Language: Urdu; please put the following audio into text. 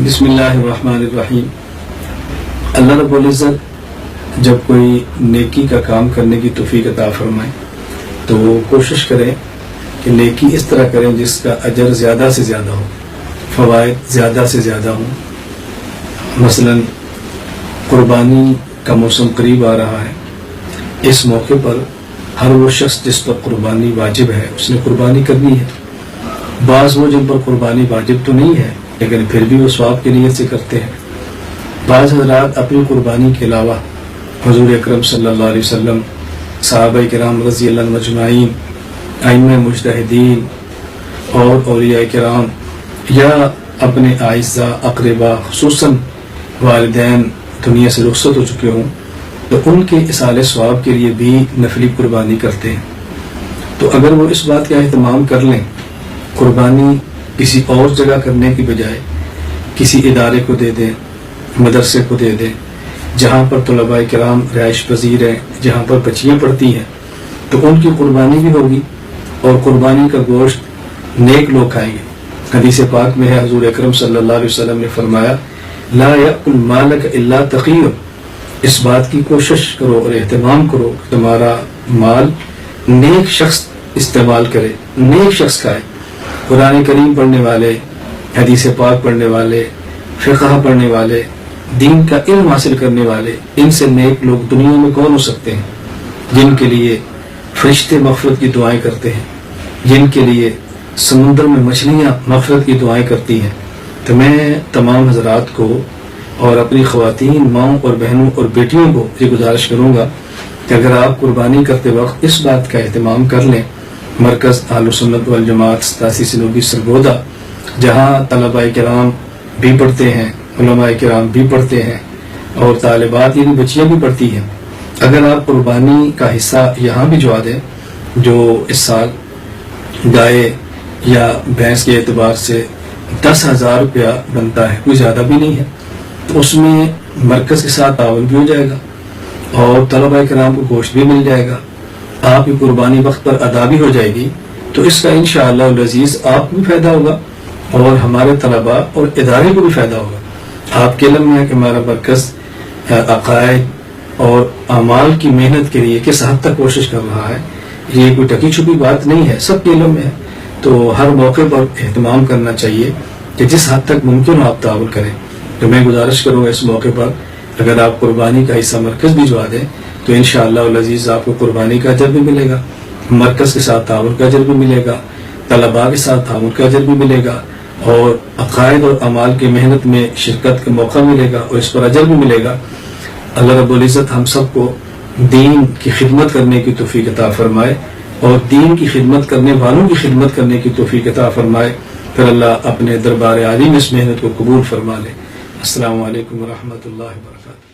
بسم اللہ الرحمن الرحیم۔ اللہ رب العزت جب کوئی نیکی کا کام کرنے کی توفیق عطا فرمائے تو وہ کوشش کریں کہ نیکی اس طرح کریں جس کا اجر زیادہ سے زیادہ ہو، فوائد زیادہ سے زیادہ ہوں۔ مثلا قربانی کا موسم قریب آ رہا ہے، اس موقع پر ہر وہ شخص جس پر قربانی واجب ہے اس نے قربانی کرنی ہے۔ بعض وہ جن پر قربانی واجب تو نہیں ہے لیکن پھر بھی وہ ثواب کی نیت سے کرتے ہیں۔ بعض حضرات اپنی قربانی کے علاوہ حضور اکرم صلی اللہ علیہ وسلم، صحابہ کرام رضی اللہ عنہم اجمعین، ائمہ مجتہدین اور اولیاء کرام یا اپنے اعزاء اقربا خصوصاً والدین دنیا سے رخصت ہو چکے ہوں تو ان کے اصال ثواب کے لیے بھی نفلی قربانی کرتے ہیں۔ تو اگر وہ اس بات کا اہتمام کر لیں، قربانی کسی اور جگہ کرنے کی بجائے کسی ادارے کو دے دیں، مدرسے کو دے دیں جہاں پر طلباء کرام رہائش پذیر ہیں، جہاں پر بچیاں پڑھتی ہیں، تو ان کی قربانی بھی ہوگی اور قربانی کا گوشت نیک لوگ کھائیں گے۔ حدیث پاک میں ہے، حضور اکرم صلی اللہ علیہ وسلم نے فرمایا لا یأکل مالک الا تقی، اس بات کی کوشش کرو اور اہتمام کرو کہ تمہارا مال نیک شخص استعمال کرے، نیک شخص کھائے۔ قرآن کریم پڑھنے والے، حدیث پاک پڑھنے والے، فقہ پڑھنے والے، دین کا علم حاصل کرنے والے، ان سے نیک لوگ دنیا میں کون ہو سکتے ہیں؟ جن کے لیے فرشتے مغفرت کی دعائیں کرتے ہیں، جن کے لیے سمندر میں مچھلیاں مغفرت کی دعائیں کرتی ہیں۔ تو میں تمام حضرات کو اور اپنی خواتین، ماؤں اور بہنوں اور بیٹیوں کو یہ گزارش کروں گا کہ اگر آپ قربانی کرتے وقت اس بات کا اہتمام کر لیں، مرکز اہل سنت والجماعت 87 سنوبی سرگودا، جہاں طلباء کرام بھی پڑھتے ہیں، علماء کرام بھی پڑھتے ہیں اور طالبات یعنی بچیاں بھی پڑھتی ہیں، اگر آپ قربانی کا حصہ یہاں بھی جوا دیں جو اس سال گائے یا بھینس کے اعتبار سے 10,000 روپیہ بنتا ہے، کوئی زیادہ بھی نہیں ہے، تو اس میں مرکز کے ساتھ تعاون بھی ہو جائے گا اور طلباء کرام کو گوشت بھی مل جائے گا، آپ کی قربانی وقت پر ادا بھی ہو جائے گی، تو اس کا انشاءاللہ العزیز آپ کو بھی فائدہ ہوگا اور ہمارے طلباء اور ادارے کو بھی فائدہ ہوگا۔ آپ کے علم میں ہے کہ ہمارا مرکز عقائد اور اعمال کی محنت کے لیے کس حد تک کوشش کر رہا ہے، یہ کوئی ٹکی چھپی بات نہیں ہے، سب کے علم میں ہے۔ تو ہر موقع پر اہتمام کرنا چاہیے کہ جس حد تک ممکن ہو آپ تعاون کریں۔ تو میں گزارش کروں گا اس موقع پر اگر آپ قربانی کا حصہ مرکز بھی جوا دیں تو انشاءاللہ العزیز آپ کو قربانی کا اجر بھی ملے گا، مرکز کے ساتھ تعاون کا اجر بھی ملے گا، طلباء کے ساتھ تعاون کا اجر بھی ملے گا اور عقائد اور اعمال کی محنت میں شرکت کا موقع ملے گا اور اس پر اجر بھی ملے گا۔ اللہ رب العزت ہم سب کو دین کی خدمت کرنے کی توفیق عطا فرمائے اور دین کی خدمت کرنے والوں کی خدمت کرنے کی توفیق عطا فرمائے، پھر اللہ اپنے دربار عالی میں اس محنت کو قبول فرما لے۔ السلام علیکم ورحمۃ اللہ وبرکاتہ۔